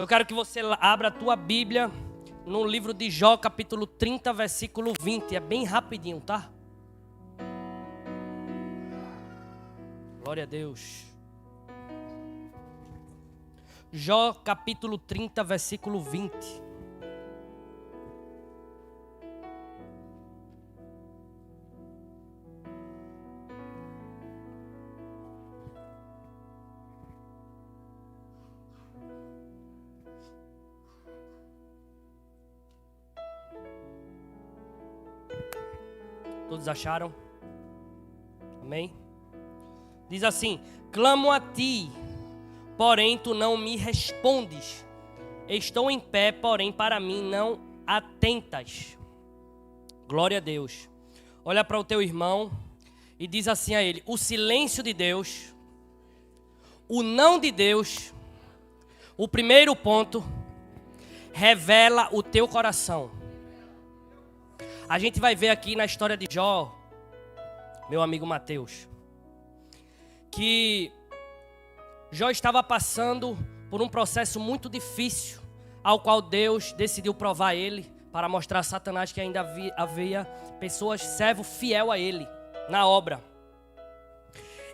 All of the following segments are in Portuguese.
Eu quero que você abra a tua Bíblia no livro de Jó, capítulo 30, versículo 20. É bem rapidinho, tá? Glória a Deus. Jó, capítulo 30, versículo 20. Todos acharam? Amém? Diz assim: clamo a ti, porém tu não me respondes. Estou em pé, porém para mim não atentas. Glória a Deus. Olha para o teu irmão e diz assim a ele: o silêncio de Deus, o não de Deus, o primeiro ponto, revela o teu coração. A gente vai ver aqui na história de Jó, meu amigo Mateus, que Jó estava passando por um processo muito difícil, ao qual Deus decidiu provar ele, para mostrar a Satanás que ainda havia pessoas, servo fiel a ele, na obra.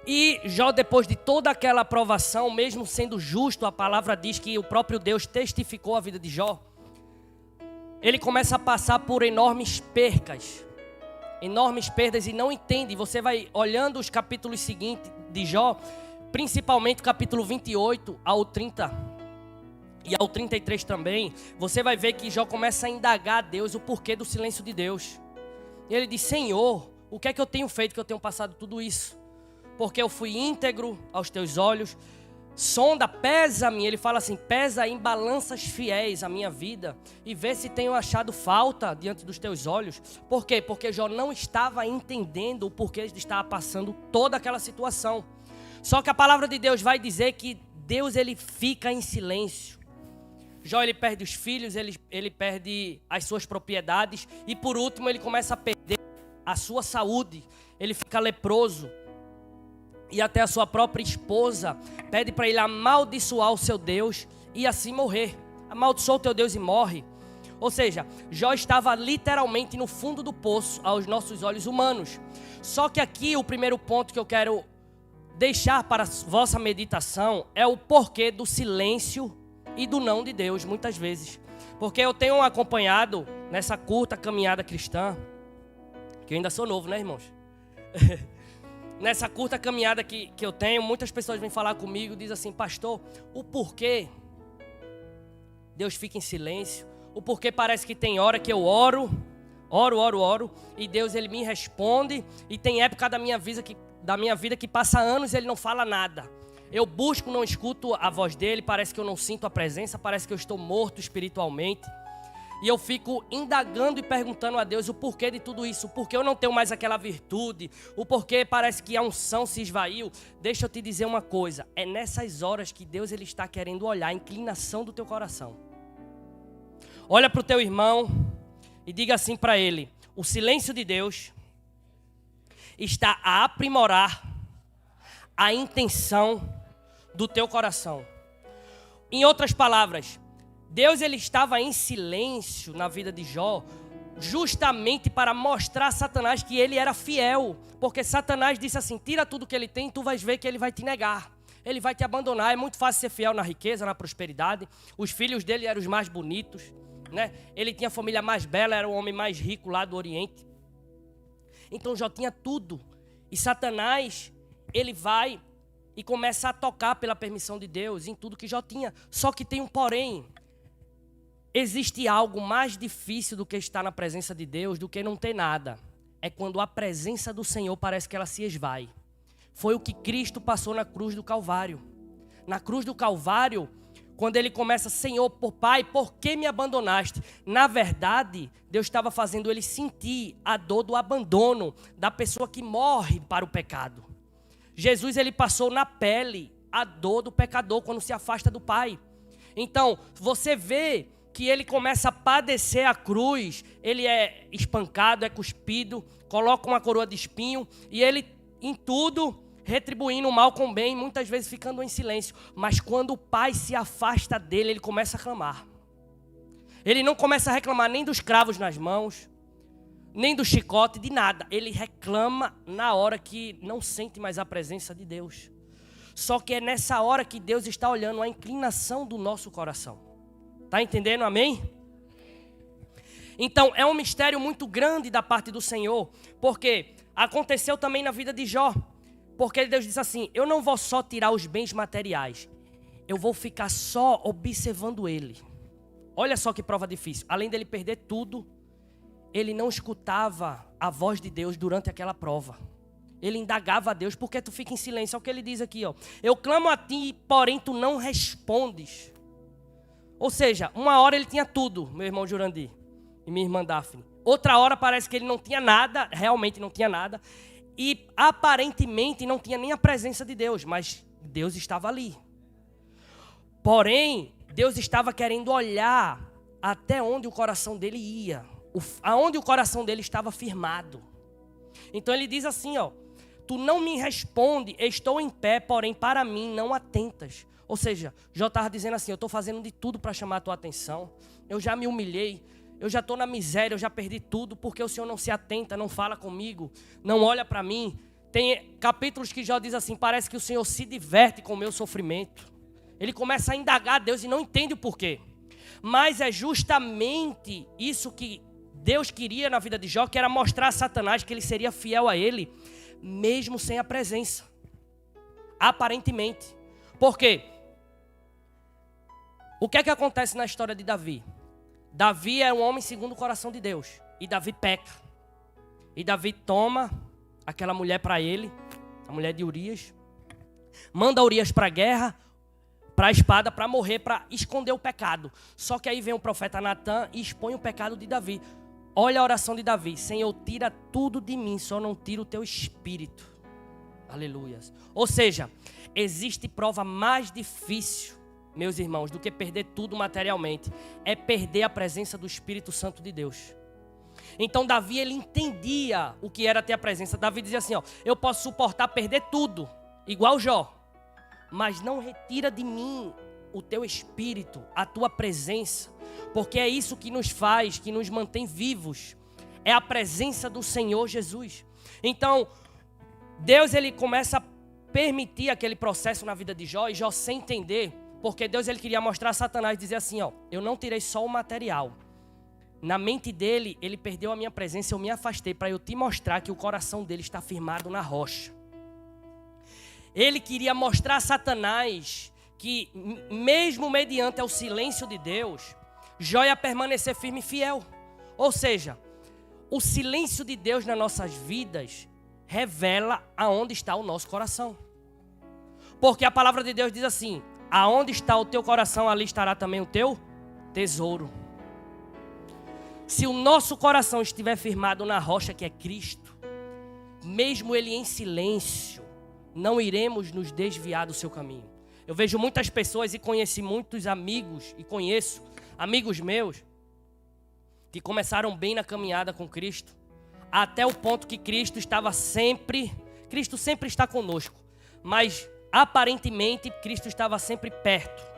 E Jó, depois de toda aquela provação, mesmo sendo justo, a palavra diz que o próprio Deus testificou a vida de Jó, ele começa a passar por enormes perdas e não entende. Você vai olhando os capítulos seguintes de Jó, principalmente o capítulo 28 ao 30 e ao 33 também, você vai ver que Jó começa a indagar a Deus o porquê do silêncio de Deus. E ele diz: Senhor, o que é que eu tenho feito que eu tenho passado tudo isso? Porque eu fui íntegro aos teus olhos. Sonda, pesa-me, ele fala assim: pesa em balanças fiéis a minha vida e vê se tenho achado falta diante dos teus olhos. Por quê? Porque Jó não estava entendendo o porquê ele estava passando toda aquela situação. Só que a palavra de Deus vai dizer que Deus, ele fica em silêncio. Jó, ele perde os filhos, ele perde as suas propriedades e por último ele começa a perder a sua saúde. Ele fica leproso. E até a sua própria esposa pede para ele amaldiçoar o seu Deus e assim morrer. Amaldiçoa o teu Deus e morre. Ou seja, Jó estava literalmente no fundo do poço aos nossos olhos humanos. Só que aqui o primeiro ponto que eu quero deixar para a vossa meditação é o porquê do silêncio e do não de Deus, muitas vezes. Porque eu tenho acompanhado nessa curta caminhada cristã, que eu ainda sou novo, né, irmãos? Nessa curta caminhada que eu tenho, muitas pessoas vêm falar comigo e dizem assim: pastor, o porquê Deus fica em silêncio? O porquê parece que tem hora que eu oro, e Deus, ele me responde, e tem época da minha vida que passa anos e ele não fala nada. Eu busco, não escuto a voz dele, parece que eu não sinto a presença, parece que eu estou morto espiritualmente. E eu fico indagando e perguntando a Deus o porquê de tudo isso, o porquê eu não tenho mais aquela virtude, o porquê parece que a unção se esvaiu. Deixa eu te dizer uma coisa, é nessas horas que Deus, ele está querendo olhar a inclinação do teu coração. Olha para o teu irmão e diga assim para ele: o silêncio de Deus está a aprimorar a intenção do teu coração. Em outras palavras, Deus, ele estava em silêncio na vida de Jó, justamente para mostrar a Satanás que ele era fiel. Porque Satanás disse assim: tira tudo que ele tem e tu vais ver que ele vai te negar. Ele vai te abandonar. É muito fácil ser fiel na riqueza, na prosperidade. Os filhos dele eram os mais bonitos, né? Ele tinha a família mais bela, era o homem mais rico lá do Oriente. Então Jó tinha tudo. E Satanás, ele vai e começa a tocar pela permissão de Deus em tudo que Jó tinha. Só que tem um porém. Existe algo mais difícil do que estar na presença de Deus, do que não ter nada. É quando a presença do Senhor parece que ela se esvai. Foi o que Cristo passou na cruz do Calvário. Na cruz do Calvário, quando ele começa: Senhor, Pai, por que me abandonaste? Na verdade, Deus estava fazendo ele sentir a dor do abandono da pessoa que morre para o pecado. Jesus, ele passou na pele a dor do pecador quando se afasta do Pai. Então, você vê que ele começa a padecer a cruz, ele é espancado, é cuspido, coloca uma coroa de espinho, e ele, em tudo, retribuindo o mal com o bem, muitas vezes ficando em silêncio. Mas quando o pai se afasta dele, ele começa a clamar. Ele não começa a reclamar nem dos cravos nas mãos, nem do chicote, de nada. Ele reclama na hora que não sente mais a presença de Deus. Só que é nessa hora que Deus está olhando a inclinação do nosso coração. Está entendendo? Amém? Então, é um mistério muito grande da parte do Senhor, porque aconteceu também na vida de Jó. Porque Deus disse assim, eu não vou só tirar os bens materiais, eu vou ficar só observando ele. Olha só que prova difícil. Além dele perder tudo, ele não escutava a voz de Deus durante aquela prova. Ele indagava a Deus, por que tu fica em silêncio? É o que ele diz aqui, ó. Eu clamo a ti, porém tu não respondes. Ou seja, uma hora ele tinha tudo, meu irmão Jurandir e minha irmã Daphne. Outra hora parece que ele não tinha nada, realmente não tinha nada. E aparentemente não tinha nem a presença de Deus, mas Deus estava ali. Porém, Deus estava querendo olhar até onde o coração dele ia, aonde o coração dele estava firmado. Então ele diz assim, ó, tu não me responde, estou em pé, porém para mim não atentas. Ou seja, Jó estava dizendo assim, eu estou fazendo de tudo para chamar a tua atenção, eu já me humilhei, eu já estou na miséria, eu já perdi tudo, porque o Senhor não se atenta, não fala comigo, não olha para mim. Tem capítulos que Jó diz assim, parece que o Senhor se diverte com o meu sofrimento. Ele começa a indagar a Deus e não entende o porquê. Mas é justamente isso que Deus queria na vida de Jó, que era mostrar a Satanás que ele seria fiel a ele, mesmo sem a presença. Aparentemente. Por quê? O que é que acontece na história de Davi? Davi é um homem segundo o coração de Deus. E Davi peca. E Davi toma aquela mulher para ele, a mulher de Urias. Manda Urias para a guerra, para a espada, para morrer, para esconder o pecado. Só que aí vem o profeta Natan e expõe o pecado de Davi. Olha a oração de Davi. Senhor, tira tudo de mim, só não tira o teu espírito. Aleluia. Ou seja, existe prova mais difícil, meus irmãos, do que perder tudo materialmente. É perder a presença do Espírito Santo de Deus. Então Davi, ele entendia o que era ter a presença. Davi dizia assim, ó, eu posso suportar perder tudo, igual Jó. Mas não retira de mim o teu espírito, a tua presença, porque é isso que nos faz, que nos mantém vivos, é a presença do Senhor Jesus. Então, Deus ele começa a permitir aquele processo na vida de Jó, e Jó sem entender, porque Deus ele queria mostrar a Satanás, dizer assim, ó, eu não tirei só o material, na mente dele, ele perdeu a minha presença, eu me afastei para eu te mostrar que o coração dele está firmado na rocha. Ele queria mostrar a Satanás que, mesmo mediante o silêncio de Deus, Jó ia permanecer firme e fiel. Ou seja, o silêncio de Deus nas nossas vidas revela aonde está o nosso coração. Porque a palavra de Deus diz assim, aonde está o teu coração, ali estará também o teu tesouro. Se o nosso coração estiver firmado na rocha que é Cristo, mesmo ele em silêncio, não iremos nos desviar do seu caminho. Eu vejo muitas pessoas e conheci muitos amigos, e conheço amigos meus, que começaram bem na caminhada com Cristo, até o ponto que Cristo sempre está conosco, mas aparentemente Cristo estava sempre perto.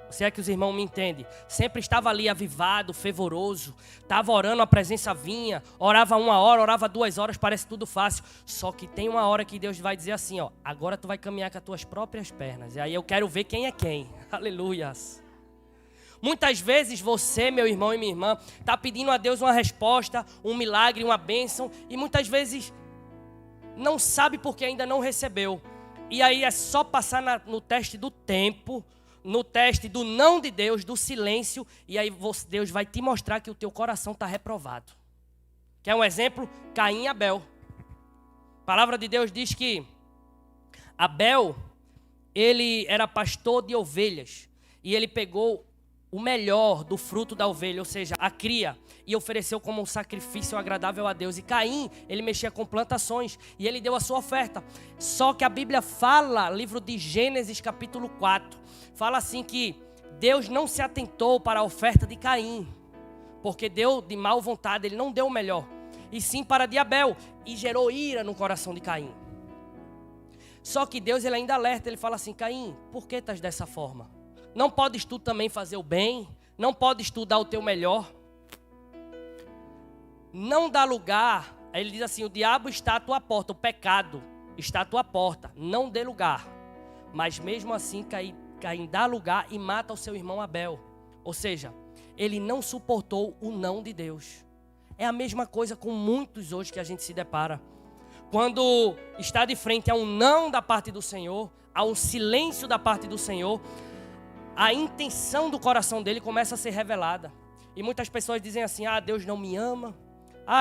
Se é que os irmãos me entendem, sempre estava ali avivado, fervoroso, estava orando, a presença vinha, orava 1 hora, orava 2 horas, parece tudo fácil. Só que tem uma hora que Deus vai dizer assim, ó, agora tu vai caminhar com as tuas próprias pernas. E aí eu quero ver quem é quem. Aleluias. Muitas vezes você, meu irmão e minha irmã, está pedindo a Deus uma resposta, um milagre, uma bênção, e muitas vezes não sabe porque ainda não recebeu. E aí é só passar no teste do tempo, no teste do não de Deus, do silêncio, e aí Deus vai te mostrar que o teu coração está reprovado. Quer um exemplo? Caim e Abel. A palavra de Deus diz que Abel, ele era pastor de ovelhas, e ele pegou o melhor do fruto da ovelha, ou seja, a cria, e ofereceu como um sacrifício agradável a Deus. E Caim, ele mexia com plantações, e ele deu a sua oferta. Só que a Bíblia fala, livro de Gênesis capítulo 4, fala assim que Deus não se atentou para a oferta de Caim, porque deu de mal vontade, ele não deu o melhor, e sim para a de Abel, e gerou ira no coração de Caim. Só que Deus ele ainda alerta, ele fala assim, Caim, por que estás dessa forma? Não podes tu também fazer o bem? Não podes tu dar o teu melhor? Não dá lugar, aí ele diz assim, o diabo está à tua porta, o pecado está à tua porta, não dê lugar. Mas mesmo assim Caim dá lugar e mata o seu irmão Abel. Ou seja, ele não suportou o não de Deus. É a mesma coisa com muitos hoje que a gente se depara. Quando está de frente a um não da parte do Senhor, a um silêncio da parte do Senhor, a intenção do coração dele começa a ser revelada. E muitas pessoas dizem assim, Deus não me ama.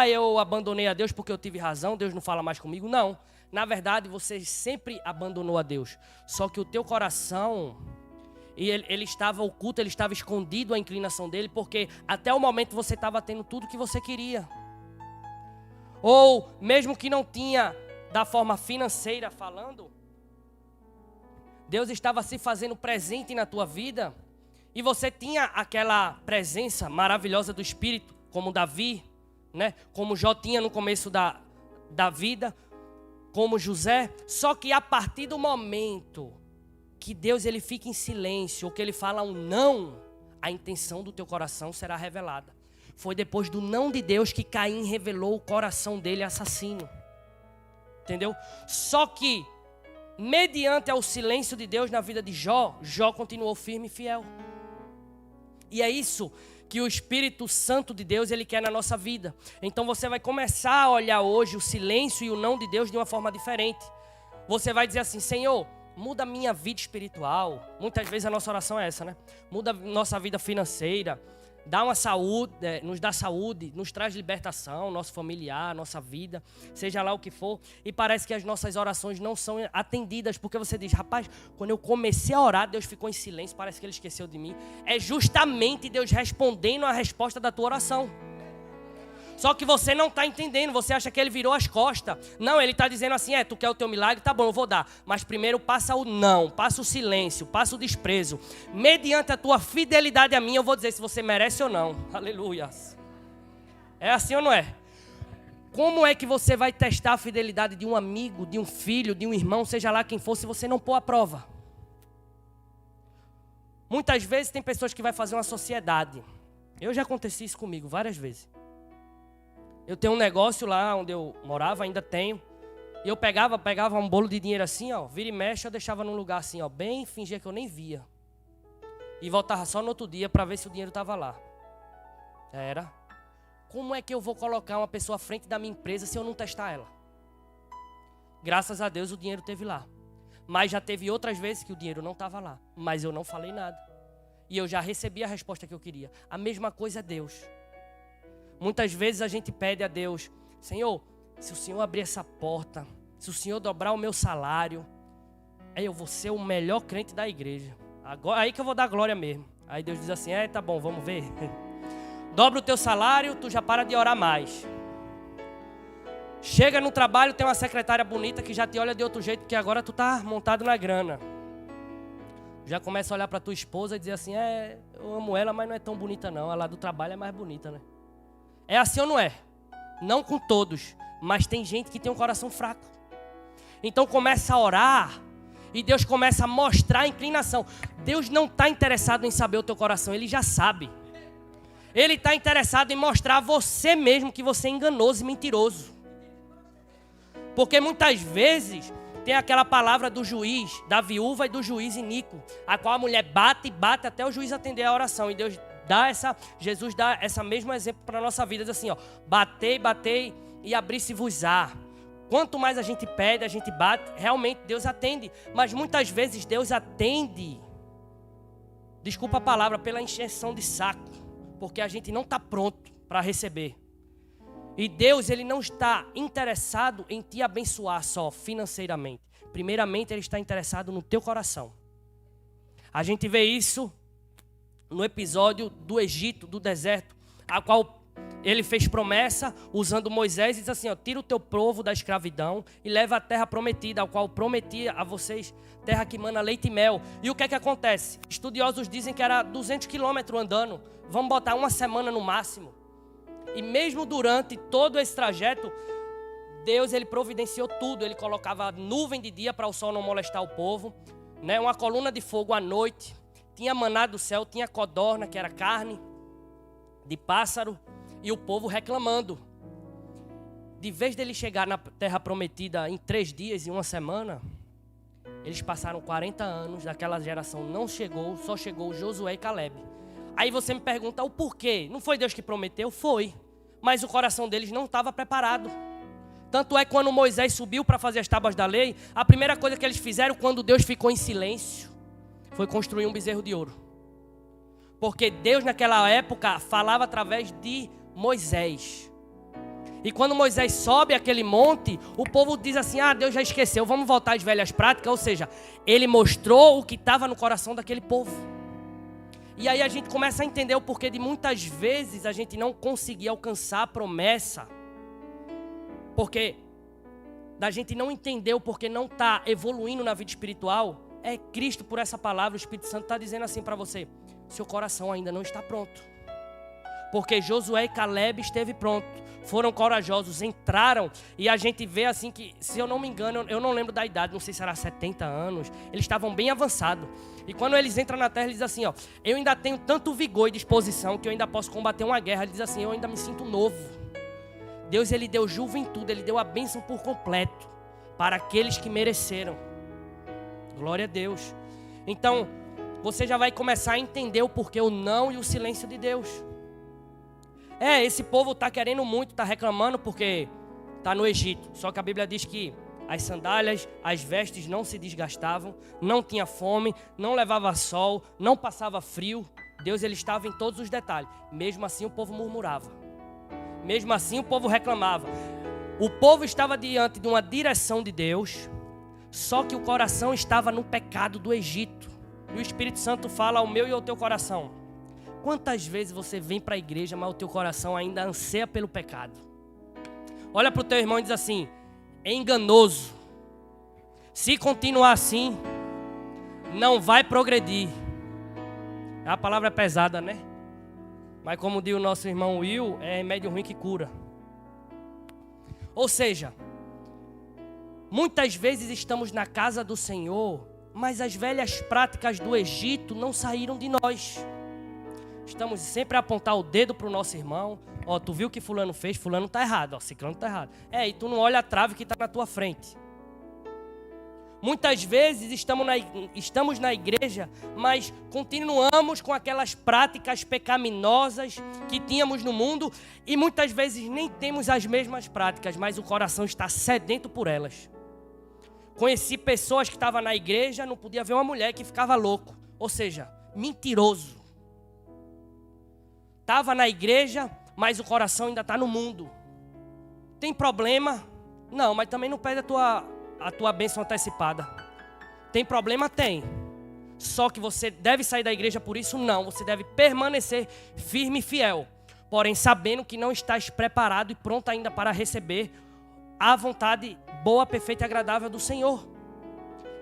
Eu abandonei a Deus porque eu tive razão, Deus não fala mais comigo. Não, na verdade você sempre abandonou a Deus. Só que o teu coração, ele estava oculto, ele estava escondido a inclinação dele, porque até o momento você estava tendo tudo que você queria. Ou mesmo que não tinha da forma financeira falando, Deus estava se fazendo presente na tua vida. E você tinha aquela presença maravilhosa do Espírito, como Davi, né? Como Jó tinha no começo da vida, como José. Só que a partir do momento que Deus ele fica em silêncio, ou que ele fala um não, a intenção do teu coração será revelada. Foi depois do não de Deus que Caim revelou o coração dele assassino. Entendeu? Só que, mediante ao silêncio de Deus na vida de Jó, Jó continuou firme e fiel. E é isso que o Espírito Santo de Deus, ele quer na nossa vida. Então você vai começar a olhar hoje o silêncio e o não de Deus de uma forma diferente. Você vai dizer assim, Senhor, muda a minha vida espiritual. Muitas vezes a nossa oração é essa, né? Muda a nossa vida financeira. Dá uma saúde, nos dá saúde, nos traz libertação, nosso familiar, nossa vida, seja lá o que for. E parece que as nossas orações não são atendidas, porque você diz, rapaz, quando eu comecei a orar, Deus ficou em silêncio, parece que Ele esqueceu de mim. É justamente Deus respondendo a resposta da tua oração. Só que você não está entendendo, você acha que Ele virou as costas. Não, Ele está dizendo assim, tu quer o teu milagre? Tá bom, eu vou dar. Mas primeiro passa o não, passa o silêncio, passa o desprezo. Mediante a tua fidelidade a mim, eu vou dizer se você merece ou não. Aleluia. É assim ou não é? Como é que você vai testar a fidelidade de um amigo, de um filho, de um irmão, seja lá quem for, se você não pôr a prova? Muitas vezes tem pessoas que vão fazer uma sociedade. Eu já aconteci isso comigo várias vezes. Eu tenho um negócio lá onde eu morava, ainda tenho. E eu pegava um bolo de dinheiro assim, vira e mexe, eu deixava num lugar assim, bem fingia que eu nem via. E voltava só no outro dia para ver se o dinheiro estava lá. Era. Como é que eu vou colocar uma pessoa à frente da minha empresa se eu não testar ela? Graças a Deus o dinheiro esteve lá. Mas já teve outras vezes que o dinheiro não estava lá. Mas eu não falei nada. E eu já recebi a resposta que eu queria. A mesma coisa é Deus. Muitas vezes a gente pede a Deus, Senhor, se o Senhor abrir essa porta, se o Senhor dobrar o meu salário, aí eu vou ser o melhor crente da igreja. Agora, aí que eu vou dar glória mesmo. Aí Deus diz assim, tá bom, vamos ver. Dobra o teu salário, tu já para de orar mais. Chega no trabalho, tem uma secretária bonita que já te olha de outro jeito, porque agora tu tá montado na grana. Já começa a olhar para tua esposa e dizer assim, eu amo ela, mas não é tão bonita não. A lá do trabalho é mais bonita, né? É assim ou não é? Não com todos, mas tem gente que tem um coração fraco. Então começa a orar e Deus começa a mostrar a inclinação. Deus não está interessado em saber o teu coração, Ele já sabe. Ele está interessado em mostrar a você mesmo que você é enganoso e mentiroso. Porque muitas vezes tem aquela palavra do juiz, da viúva e do juiz iníquo, a qual a mulher bate e bate até o juiz atender a oração. E Jesus dá esse mesmo exemplo para a nossa vida, diz assim, batei, batei e abri-se-vos-á. Quanto mais a gente pede, a gente bate, realmente Deus atende. Mas muitas vezes Deus atende, desculpa a palavra, pela encheção de saco, porque a gente não está pronto para receber. E Deus, Ele não está interessado em te abençoar só financeiramente. Primeiramente, Ele está interessado no teu coração. A gente vê isso no episódio do Egito, do deserto, a qual Ele fez promessa usando Moisés e diz assim, tira o teu povo da escravidão e leva a terra prometida, ao qual prometi a vocês, terra que mana leite e mel. E o que é que acontece? Estudiosos dizem que era 200 quilômetros andando, vamos botar uma semana no máximo. E mesmo durante todo esse trajeto, Deus, ele providenciou tudo. Ele colocava nuvem de dia para o sol não molestar o povo, né? Uma coluna de fogo à noite. Tinha maná do céu, tinha codorna, que era carne de pássaro. E o povo reclamando. De vez dele chegar na terra prometida em 3 dias e 1 semana, eles passaram 40 anos, daquela geração não chegou, só chegou Josué e Caleb. Aí você me pergunta o porquê. Não foi Deus que prometeu? Foi. Mas o coração deles não estava preparado. Tanto é que quando Moisés subiu para fazer as tábuas da lei, a primeira coisa que eles fizeram quando Deus ficou em silêncio, foi construir um bezerro de ouro. Porque Deus naquela época falava através de Moisés. E quando Moisés sobe aquele monte, o povo diz assim, Deus já esqueceu, vamos voltar às velhas práticas. Ou seja, ele mostrou o que estava no coração daquele povo. E aí a gente começa a entender o porquê de muitas vezes a gente não conseguir alcançar a promessa. Porque da gente não entender o porquê não está evoluindo na vida espiritual, é Cristo por essa palavra, o Espírito Santo está dizendo assim para você, seu coração ainda não está pronto. Porque Josué e Caleb esteve pronto, foram corajosos, entraram, e a gente vê assim que, se eu não me engano, eu não lembro da idade, não sei se era 70 anos, eles estavam bem avançados. E quando eles entram na terra, eles dizem assim, eu ainda tenho tanto vigor e disposição que eu ainda posso combater uma guerra. Ele diz assim, eu ainda me sinto novo. Deus, ele deu juventude, ele deu a bênção por completo para aqueles que mereceram. Glória a Deus. Então, você já vai começar a entender o porquê o não e o silêncio de Deus. Esse povo está querendo muito, está reclamando porque está no Egito. Só que a Bíblia diz que as sandálias, as vestes não se desgastavam, não tinha fome, não levava sol, não passava frio. Deus, ele estava em todos os detalhes. Mesmo assim o povo murmurava. Mesmo assim o povo reclamava. O povo estava diante de uma direção de Deus, só que o coração estava no pecado do Egito. E o Espírito Santo fala ao meu e ao teu coração. Quantas vezes você vem para a igreja, mas o teu coração ainda anseia pelo pecado? Olha para o teu irmão e diz assim, é enganoso. Se continuar assim, não vai progredir. A palavra é pesada, né? Mas como diz o nosso irmão Will, é remédio ruim que cura. Ou seja, muitas vezes estamos na casa do Senhor, mas as velhas práticas do Egito não saíram de nós. Estamos sempre a apontar o dedo para o nosso irmão. Tu viu o que fulano fez? Fulano está errado, ciclano está errado. E tu não olha a trave que está na tua frente. Muitas vezes estamos na igreja, mas continuamos com aquelas práticas pecaminosas que tínhamos no mundo. E muitas vezes nem temos as mesmas práticas, mas o coração está sedento por elas. Conheci pessoas que estavam na igreja, não podia ver uma mulher que ficava louco. Ou seja, mentiroso. Estava na igreja, mas o coração ainda está no mundo. Tem problema? Não, mas também não pede a tua bênção antecipada. Tem problema? Tem. Só que você deve sair da igreja por isso? Não. Você deve permanecer firme e fiel. Porém, sabendo que não estás preparado e pronto ainda para receber a vontade boa, perfeita e agradável do Senhor.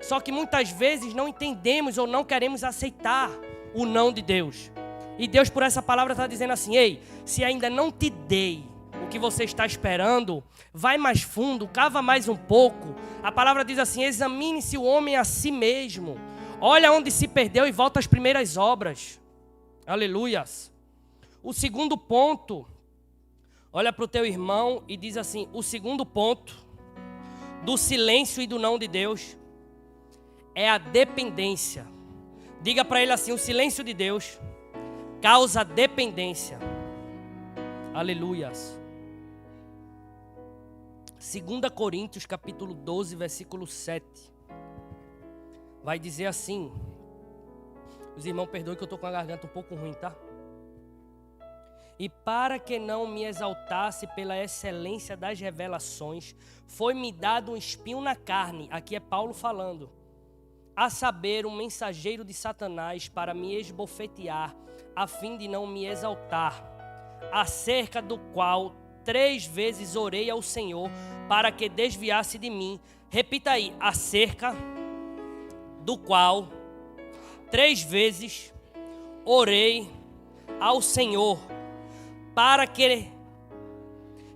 Só que muitas vezes não entendemos ou não queremos aceitar o não de Deus. E Deus por essa palavra está dizendo assim, ei, se ainda não te dei o que você está esperando, vai mais fundo, cava mais um pouco. A palavra diz assim, examine-se o homem a si mesmo. Olha onde se perdeu e volta às primeiras obras. Aleluias. O segundo ponto, olha para o teu irmão e diz assim, o segundo ponto do silêncio e do não de Deus é a dependência. Diga para ele assim, o silêncio de Deus causa dependência. Aleluias. 2 Coríntios capítulo 12, versículo 7. Vai dizer assim. Os irmãos perdoem que eu estou com a garganta um pouco ruim, tá? E para que não me exaltasse pela excelência das revelações, foi-me dado um espinho na carne. Aqui é Paulo falando. A saber, um mensageiro de Satanás para me esbofetear, a fim de não me exaltar, acerca do qual 3 vezes orei ao Senhor para que desviasse de mim. Repita aí, acerca do qual 3 vezes orei ao Senhor para que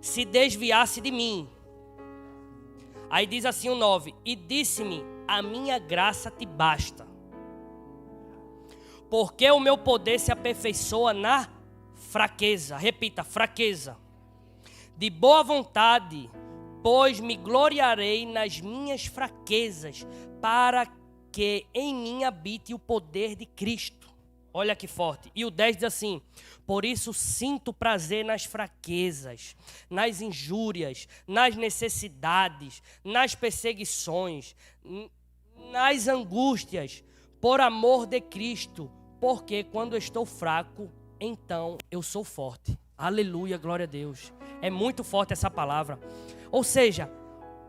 se desviasse de mim. Aí diz assim o 9: e disse-me, a minha graça te basta, porque o meu poder se aperfeiçoa na fraqueza. Repita, fraqueza. De boa vontade, pois me gloriarei nas minhas fraquezas, para que em mim habite o poder de Cristo. Olha que forte. E o 10 diz assim: por isso sinto prazer nas fraquezas, nas injúrias, nas necessidades, nas perseguições, nas angústias, por amor de Cristo, porque quando estou fraco, então eu sou forte. Aleluia, glória a Deus. É muito forte essa palavra. Ou seja,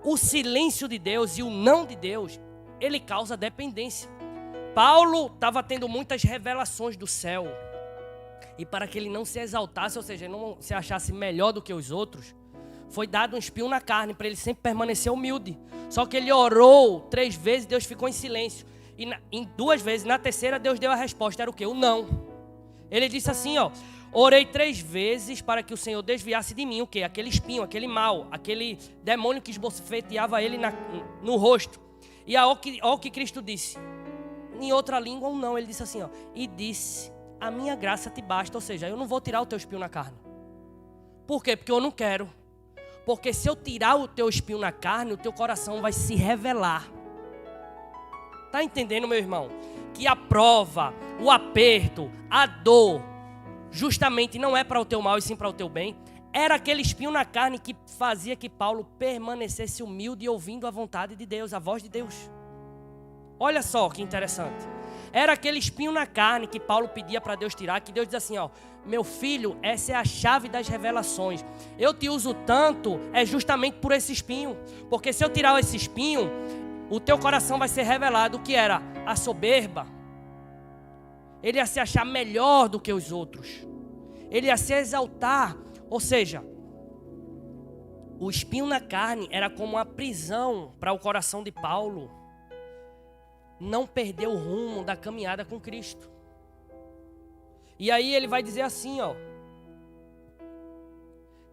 o silêncio de Deus e o não de Deus, ele causa dependência. Paulo estava tendo muitas revelações do céu. E para que ele não se exaltasse, ou seja, não se achasse melhor do que os outros, foi dado um espinho na carne para ele sempre permanecer humilde. Só que ele orou 3 vezes, Deus ficou em silêncio. E em 2 vezes, na terceira, Deus deu a resposta. Era o quê? O não. Ele disse assim, ó: orei 3 vezes para que o Senhor desviasse de mim o quê? Aquele espinho, aquele mal, aquele demônio que esbofeteava ele no rosto. E ó o que Cristo disse. Em outra língua, um não. Ele disse assim, ó: e disse, a minha graça te basta. Ou seja, eu não vou tirar o teu espinho na carne. Por quê? Porque eu não quero. Porque se eu tirar o teu espinho na carne, o teu coração vai se revelar. Tá entendendo, meu irmão? Que a prova, o aperto, a dor, justamente não é para o teu mal e sim para o teu bem. Era aquele espinho na carne que fazia que Paulo permanecesse humilde e ouvindo a vontade de Deus, a voz de Deus. Olha só que interessante. Era aquele espinho na carne que Paulo pedia para Deus tirar, que Deus diz assim, ó: meu filho, essa é a chave das revelações. Eu te uso tanto, é justamente por esse espinho. Porque se eu tirar esse espinho, o teu coração vai ser revelado o que era a soberba. Ele ia se achar melhor do que os outros. Ele ia se exaltar. Ou seja, o espinho na carne era como uma prisão para o coração de Paulo não perder o rumo da caminhada com Cristo. E aí ele vai dizer assim, ó: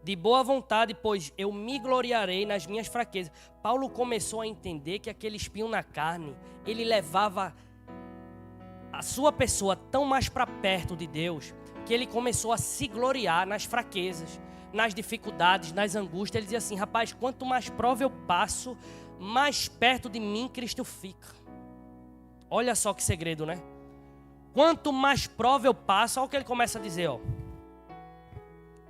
de boa vontade, pois eu me gloriarei nas minhas fraquezas. Paulo começou a entender que aquele espinho na carne, ele levava a sua pessoa tão mais para perto de Deus, que ele começou a se gloriar nas fraquezas, nas dificuldades, nas angústias. Ele dizia assim: rapaz, quanto mais prova eu passo, mais perto de mim Cristo fica. Olha só que segredo, né? Quanto mais prova eu passo, olha o que ele começa a dizer, ó: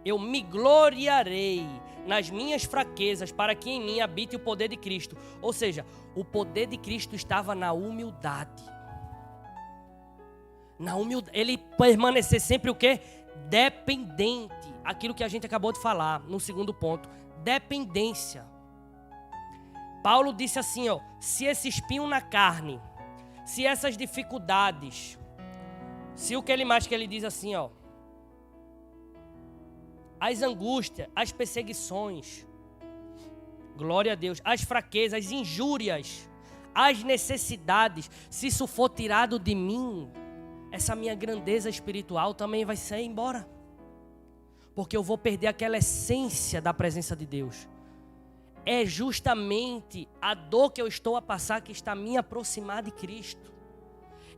eu me gloriarei nas minhas fraquezas, para que em mim habite o poder de Cristo. Ou seja, o poder de Cristo estava na humildade. Na humildade. Ele permanecer sempre o quê? Dependente. Aquilo que a gente acabou de falar no segundo ponto. Dependência. Paulo disse assim, ó: se esse espinho na carne, se essas dificuldades, se o que ele mais que ele diz assim, ó, as angústias, as perseguições, glória a Deus, as fraquezas, as injúrias, as necessidades, se isso for tirado de mim, essa minha grandeza espiritual também vai sair embora. Porque eu vou perder aquela essência da presença de Deus. É justamente a dor que eu estou a passar que está a me aproximar de Cristo.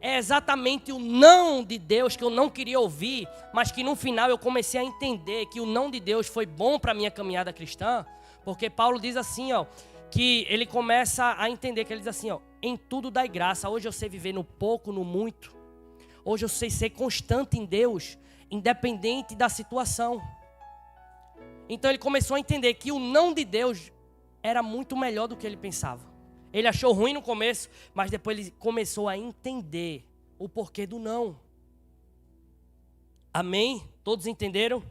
É exatamente o não de Deus que eu não queria ouvir, mas que no final eu comecei a entender que o não de Deus foi bom para a minha caminhada cristã. Porque Paulo diz assim, ó, que ele começa a entender, que ele diz assim, ó: em tudo dai graça. Hoje eu sei viver no pouco, no muito. Hoje eu sei ser constante em Deus, independente da situação. Então ele começou a entender que o não de Deus era muito melhor do que ele pensava. Ele achou ruim no começo, mas depois ele começou a entender o porquê do não. Amém? Todos entenderam?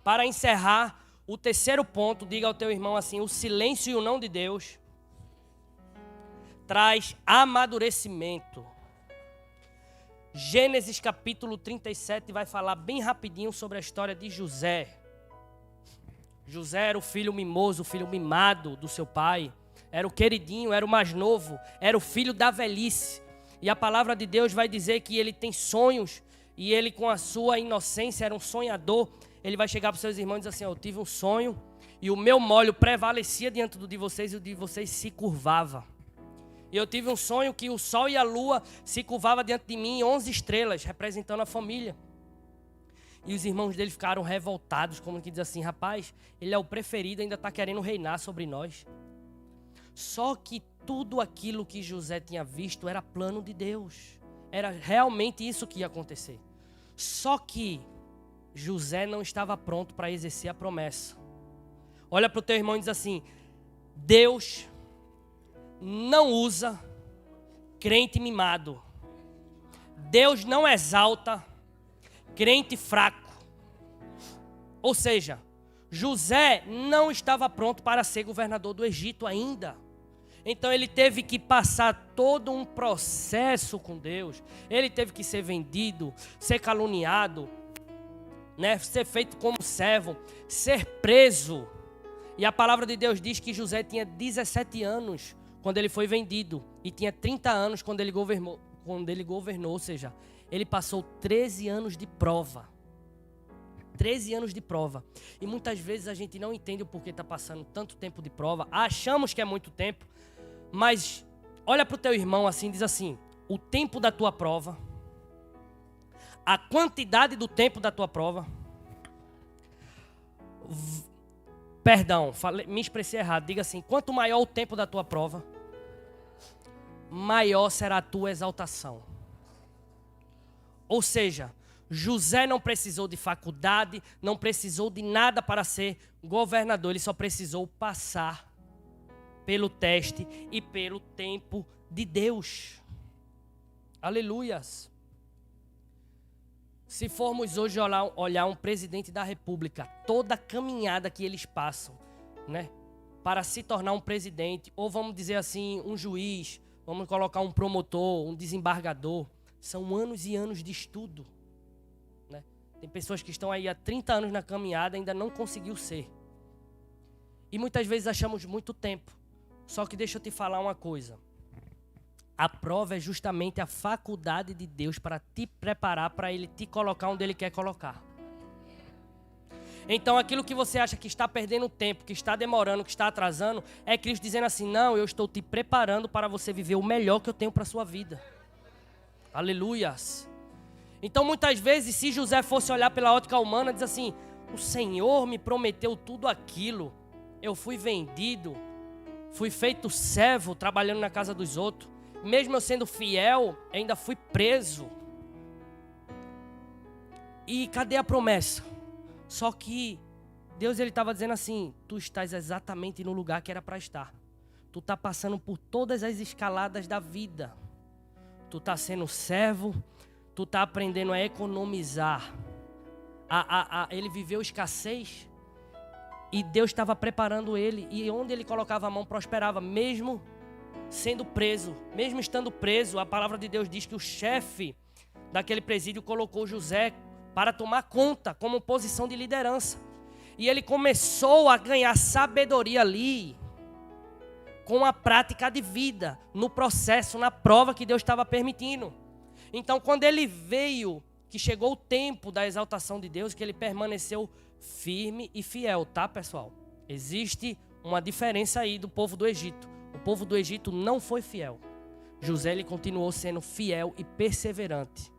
Para encerrar, o terceiro ponto, diga ao teu irmão assim: o silêncio e o não de Deus traz amadurecimento. Gênesis capítulo 37 vai falar bem rapidinho sobre a história de José. José era o filho mimoso, o filho mimado do seu pai. Era o queridinho, era o mais novo, era o filho da velhice. E a palavra de Deus vai dizer que ele tem sonhos, e ele, com a sua inocência, era um sonhador. Ele vai chegar para os seus irmãos e dizer assim: eu tive um sonho, E o meu molho prevalecia diante do de vocês e o de vocês se curvava. E eu tive um sonho que o sol e a lua se curvavam diante de mim, 11 estrelas, representando a família. E os irmãos dele ficaram revoltados, como que diz assim, rapaz, ele é o preferido, ainda está querendo reinar sobre nós. Só que tudo aquilo que José tinha visto era plano de Deus. Era realmente isso que ia acontecer. Só que José não estava pronto para exercer a promessa. Olha para o teu irmão e diz assim, Deus não usa crente mimado. Deus não exalta crente fraco. Ou seja, José não estava pronto para ser governador do Egito ainda. Então ele teve que passar todo um processo com Deus. Ele teve que ser vendido, ser caluniado, né? Ser feito como servo, ser preso. E a palavra de Deus diz que José tinha 17 anos quando ele foi vendido e tinha 30 anos quando ele governou, ou seja, ele passou 13 anos de prova. 13 anos de prova. E muitas vezes a gente não entende o porquê está passando tanto tempo de prova. Achamos que é muito tempo, mas olha para o teu irmão assim, diz assim, o tempo da tua prova, a quantidade do tempo da tua prova, me expressei errado, diga assim, quanto maior o tempo da tua prova, maior será a tua exaltação. Ou seja, José não precisou de faculdade, não precisou de nada para ser governador, ele só precisou passar pelo teste e pelo tempo de Deus. Aleluias. Se formos hoje olhar um presidente da república, toda a caminhada que eles passam, né, para se tornar um presidente, ou vamos dizer assim, um juiz, vamos colocar um promotor, um desembargador, são anos e anos de estudo, né? Tem pessoas que estão aí há 30 anos na caminhada e ainda não conseguiu ser. E muitas vezes achamos muito tempo. Só que deixa eu te falar uma coisa. A prova é justamente a faculdade de Deus para te preparar, para Ele te colocar onde Ele quer colocar. Então aquilo que você acha que está perdendo tempo, que está demorando, que está atrasando, é Cristo dizendo assim, não, eu estou te preparando para você viver o melhor que eu tenho para a sua vida. Aleluias. Então muitas vezes, se José fosse olhar pela ótica humana, diz assim, o Senhor me prometeu tudo aquilo, eu fui vendido, fui feito servo, trabalhando na casa dos outros, mesmo eu sendo fiel, ainda fui preso. E cadê a promessa? Só que Deus ele estava dizendo assim, tu estás exatamente no lugar que era para estar. Tu está passando por todas as escaladas da vida. Tu está sendo servo, tu está aprendendo a economizar. Ele viveu escassez e Deus estava preparando ele. E onde ele colocava a mão prosperava, mesmo sendo preso. Mesmo estando preso, a palavra de Deus diz que o chefe daquele presídio colocou José para tomar conta, como posição de liderança. E ele começou a ganhar sabedoria ali, com a prática de vida, no processo, na prova que Deus estava permitindo. Então, quando ele veio, que chegou o tempo da exaltação de Deus, que ele permaneceu firme e fiel, tá, pessoal? Existe uma diferença aí do povo do Egito. O povo do Egito não foi fiel. José, ele continuou sendo fiel e perseverante.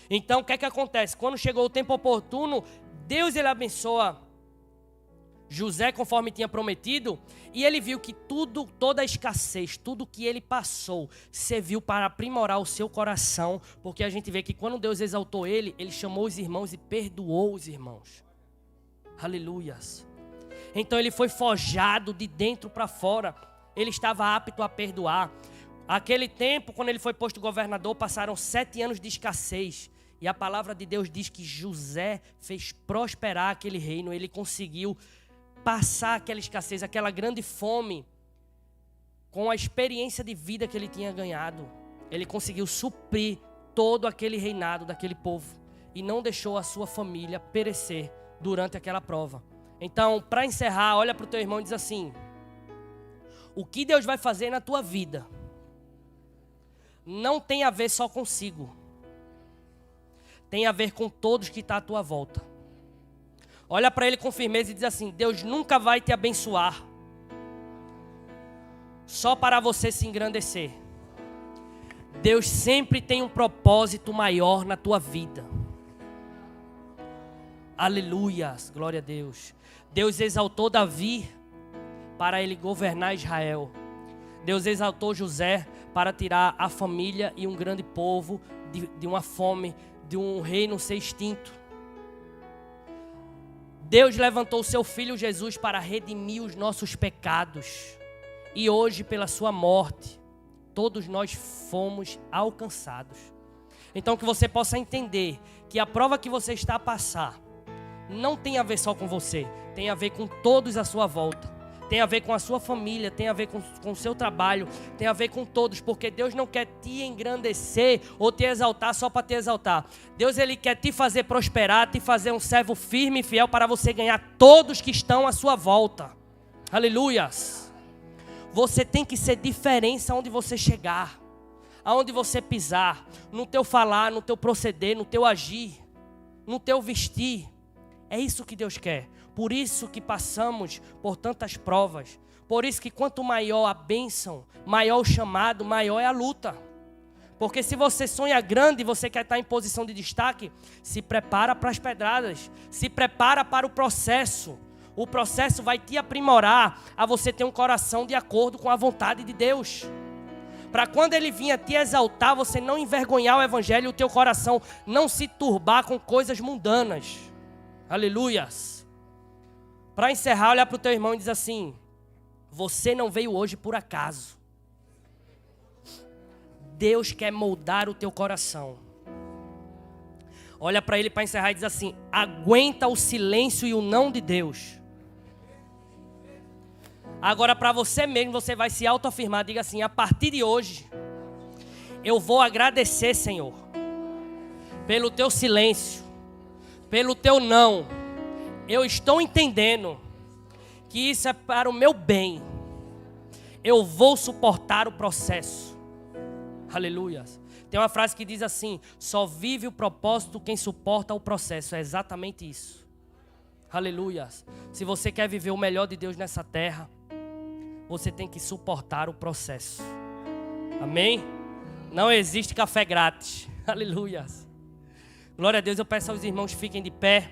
Então, o que é que acontece? Quando chegou o tempo oportuno, Deus, ele abençoa José conforme tinha prometido, e ele viu que toda a escassez, tudo que ele passou, serviu para aprimorar o seu coração, porque a gente vê que quando Deus exaltou ele, ele chamou os irmãos e perdoou os irmãos. Aleluias. Então ele foi forjado de dentro para fora, ele estava apto a perdoar. Aquele tempo, quando ele foi posto governador, passaram 7 anos de escassez. E a palavra de Deus diz que José fez prosperar aquele reino, ele conseguiu passar aquela escassez, aquela grande fome, com a experiência de vida que ele tinha ganhado. Ele conseguiu suprir todo aquele reinado daquele povo e não deixou a sua família perecer durante aquela prova. Então, para encerrar, olha para o teu irmão e diz assim: o que Deus vai fazer na tua vida não tem a ver só consigo, tem a ver com todos que estão à tua volta. Olha para ele com firmeza e diz assim: Deus nunca vai te abençoar só para você se engrandecer. Deus sempre tem um propósito maior na tua vida. Aleluias, glória a Deus. Deus exaltou Davi para ele governar Israel. Deus exaltou José para tirar a família e um grande povo de uma fome, de um reino ser extinto. Deus levantou seu filho Jesus para redimir os nossos pecados. E hoje, pela sua morte, todos nós fomos alcançados. Então que você possa entender que a prova que você está a passar não tem a ver só com você, tem a ver com todos à sua volta. Tem a ver com a sua família, tem a ver com o seu trabalho, tem a ver com todos, porque Deus não quer te engrandecer ou te exaltar só para te exaltar. Deus, Ele quer te fazer prosperar, te fazer um servo firme e fiel para você ganhar todos que estão à sua volta. Aleluias! Você tem que ser diferença onde você chegar, aonde você pisar, no teu falar, no teu proceder, no teu agir, no teu vestir. É isso que Deus quer. Por isso que passamos por tantas provas. Por isso que quanto maior a bênção, maior o chamado, maior é a luta. Porque se você sonha grande e você quer estar em posição de destaque, se prepara para as pedradas. Se prepara para o processo. O processo vai te aprimorar a você ter um coração de acordo com a vontade de Deus. Para quando Ele vinha te exaltar, você não envergonhar o Evangelho e o teu coração não se turbar com coisas mundanas. Aleluias! Para encerrar, olha para o teu irmão e diz assim: você não veio hoje por acaso. Deus quer moldar o teu coração. Olha para ele para encerrar e diz assim: aguenta o silêncio e o não de Deus. Agora para você mesmo, você vai se autoafirmar. Diga assim: a partir de hoje, eu vou agradecer, Senhor, pelo teu silêncio, pelo teu não. Eu estou entendendo que isso é para o meu bem. Eu vou suportar o processo. Aleluia. Tem uma frase que diz assim: só vive o propósito quem suporta o processo. É exatamente isso. Aleluia. Se você quer viver o melhor de Deus nessa terra, você tem que suportar o processo. Amém? Não existe café grátis. Aleluia. Glória a Deus. Eu peço aos irmãos que fiquem de pé.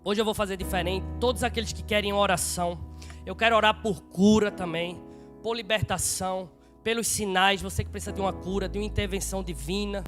Hoje eu vou fazer diferente. Todos aqueles que querem oração, eu quero orar por cura também, por libertação, pelos sinais. Você que precisa de uma cura, de uma intervenção divina.